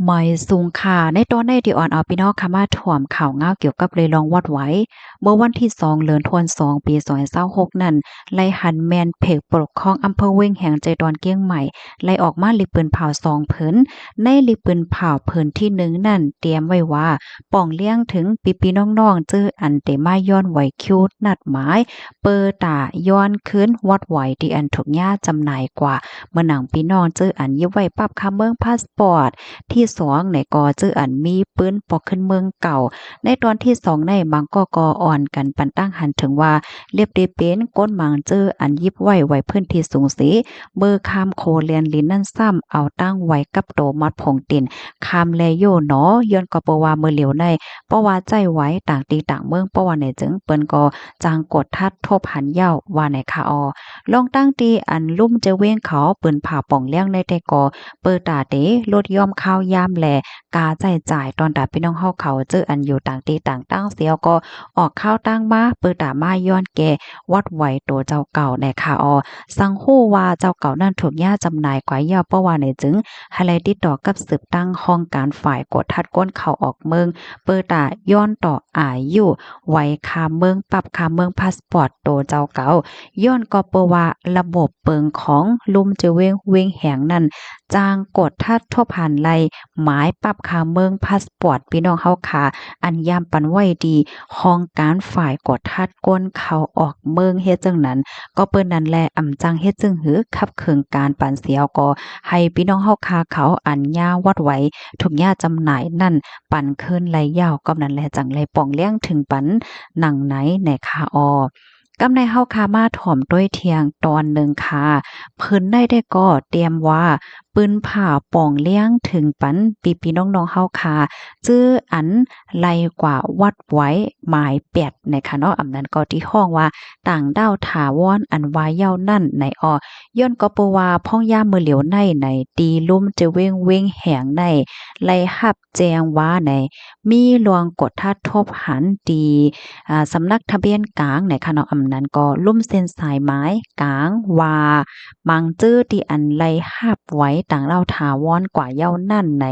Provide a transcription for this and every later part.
หมอยสูงค่ะในตอนในที่อ่อนเอาพี่น้องค่ะมาถ่วมข่าวเงาเกี่ยวกับเลยลองวัดไว้เมื่อวันที่2เดือนธันวาคมปี2026นั่นไล่หันแมนเพกปกครองอำเภอเว้งแห่งใจดอนเกี้ยงใหม่ไล่ออกมาลิปืนเผา2เพิ่นในลิปืนเผาเพิ่นที่1นั่นเตรียมไว้ว่าป่องเลี้ยงถึงปีๆน้องๆเจออันเตมาย้อนไหวคิวนัดหมายเปิดตาย้อนคืนวัดไหวที่อันถูกย่าจำหน่ายกว่าเมื่อหนังพี่น้องเจออันยิบไว้ปรับคาเมืองพาสปอร์ต ที่2ในกอจื้ออันมีปืนปอกขึ้นเมืองเก่าในตอนที่2ในบางกอ่อนกันปันตั้งหันถึงว่าเรียบได้เป็นก้นหมางเจออันยิบไว้พื้นที่สูงสีเบอร์คามโคเลียนลินนั่นซ้ำเอาตั้งไว้กับโตมัดผงตินคามแลโยหนอย้อนก็ปว่าเมื่อเหลียวในเพราะว่าใจไว้ต่างตีต่างเมืองเพราะว่าในจึงเปิ้นก็จางกดทัดทบหันเย้าว่าในคาออลองตั้งตีอันลุ่มเจเว้งเขาปืนผ่าป่องเลี้ยงในแต่กอเปิดตาเตลดย่อมข้าวยามแลกาจ่ายตอนตาพี่น้องเฮาเขาเจออันอยู่ต่างตีต่างตั้งเสียวก็ออกข้าวตั้งมาเปิดตามาย้อนแก่วัดไหวโตเจ้าเก่าในคาออสังฮู้ว่าเจ้าเก่านั้นถูกย่าจำหน่ายกว่ายาวเพราะว่าในจึงให้ไลติดต่อกับสืบตั้งห้องการฝ่ายกดทัดก้นเข้าออกเมืองเปิดตาย้อนต่ออายุไว้คาเมืองปรับคาเมืองพาสปอร์ตโตเจ้าเก่าย้อนก็เปว่าระบบเปิงของลุมเจเวงแหงนั่นจางกดทัดทบหันไลหมายปรับคาเมืองพาสปอร์ตพี่น้องเฮาค่ะอันยามปันไว้ดีห้องการฝ่ายกดทัดก้นเข้าออกเมืองเฮ็ดจังนั้นก็เปิ้นนั่นแลอำจังเฮ็ดจึงหือขับเคืองการปันเสียวก็ให้พี่น้องเฮาค่ะเขาอันยาวัดไว้ทุกย่าจำหน่ายนั่นปันคืนไหลยาวก็นั่นแลจังไรป่องเลี้ยงถึงปันหนังไหนในคาออกำในเฮาคามาถ่อมด้วยเทียงตอนหนึ่งค่ะเพิ่นได้ก็เตรียมว่าปืนผ่าป่องเลี้ยงถึงปันปีน้องๆเฮาค่ะจื้ออันไลกว่าวัดไว้หมาย8ในค่ะเนาะอำนั้นก็ที่ห้องว่าต่างดาวถาวรอันวายเย้านั่นในย้อนก็เปว่าพ่องย่ามือเหลียวในตีลุ่มจะเว้งแหงในไล่หับแจงว่าในมีลวงกดทัดทบหันตีสำนักทะเบียนกลางในค่ะเนาะอำนั้นก็ลุ่มเส้นสายไม้กลางว่ามังจื้อที่อันไล่หับไว้ต่างเล่าถาวรกว่าเย้านั่นไหน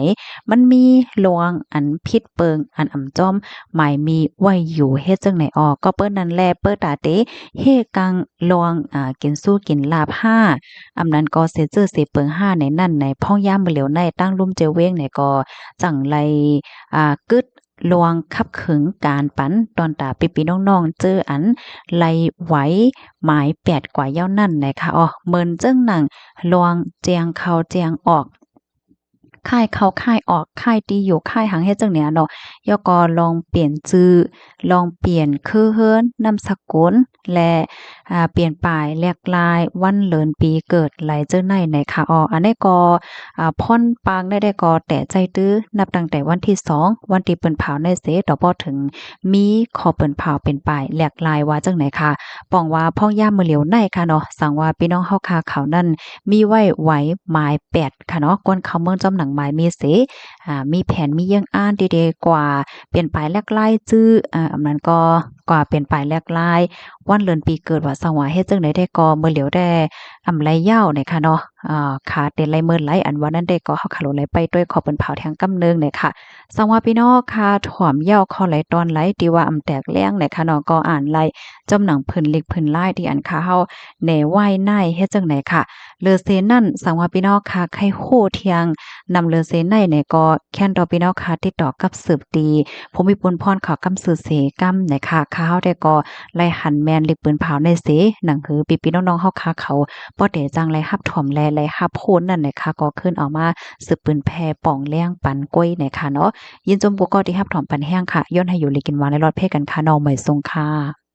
มันมีลวงอันพิษเปิงอันจอมหมายมีไว้อยู่เฮ็ดจังไหนก็เปิ้นนั่นแลเปิ้นตาเตเฮกังลวงกินสู้กินลาบ5อำนั้นก็เสจื้อเสเปิง5ในนั่นในพ่องย่ามเหลียวในตั้งลุ่มเจเว้งในก็จังไลกึดลวงคับขึงการปันตอนตาปีน้องๆเจออันไลไหวหมาย8กว่าเย้านั่นนะคะเมินเจิ้งหนังลวงเจียงเข้าเจียงออกค่ายเข้าค่ายออกค่ายตีอยู่ค่ายหังเฮ็ดจังเนี้ยเนาะยอก็ลองเปลี่ยนชื่อลองเปลี่ยนคือเฮิรนนามสกุลและเปลี่ยนป้ายแลกลายวันเดือนปีเกิดไหลเจ้าในในค่ะอันนี้ก็พ่อนปางได้ก็แต่ใจตื้อนับตั้งแต่วันที่2วันที่เปิ้นเผาในเสต่อบ่ถึงมีขอเปิ้นเผาเป็นป้ายแลกลายว่าจังไหนค่ะป้องว่าพ่องย่ามมือเหลียวในค่ะเนาะสั่งว่าพี่น้องเฮาค่ะเขานั้นมีไว้ไหวหมาย8ค่ะเนาะก้นเขาเมืองจอมหนังหมายมีเสมีแผนมีเยี่ยงอ่านดีๆกว่าเปลี่ยนป้ายแลกลายจื้ออันนั้นก็กว่าเป็นป้ายแลกลายวันเดือนปีเกิดว่าสังว่าเฮ็ดจังได๋ได้ก็มื้อเหลียวได้ไรยาวเนี่ยค่ะเนาะขาเต็นไรเมินไรอันว่านั้นได้ก็เฮาขาโลไหลไปด้วยขอเปิ้นเผาแทงกำเนึงเนี่ยค่ะสังว่าพี่น้องค่ะถ่อมยาวเข้าไหลตอนไหลที่ว่าแตกแล้งเนี่ยค่ะเนาะก็อ่านไหลจำหนังเพิ่นเล็กเพิ่นลายที่อันค่ะเฮาแหน่ไหว้นายเฮ็ดจังได๋ค่ะเลอเซนั่นสังว่าพี่น้องค่ะไข่โคเทียงนำเลอเซในเนี่ยก็แค่นต่อพี่น้องค่ะติดต่อกับสืบดีภูมิพลพรขอกำสือเสกำเนี่ยค่ะข้าวได้ก็ไล่หันแมนเล็กปืนเผาในเสหนังหือปีน้องๆเฮาค่ะเขาบ่ได้จังไล่ฮับถ่อมแลไล่ฮับโพนนั่นนะคะก็ขึ้นเอามาสืบปืนแพป่องแล้งปันก้อยนะคะเนาะยินจมบุก็ที่ฮับถ่อมปันแห้งค่ะย้อนให้อยู่เลยกินหวานในรอดเพกันค่ะน้องใหม่ทรงค่ะ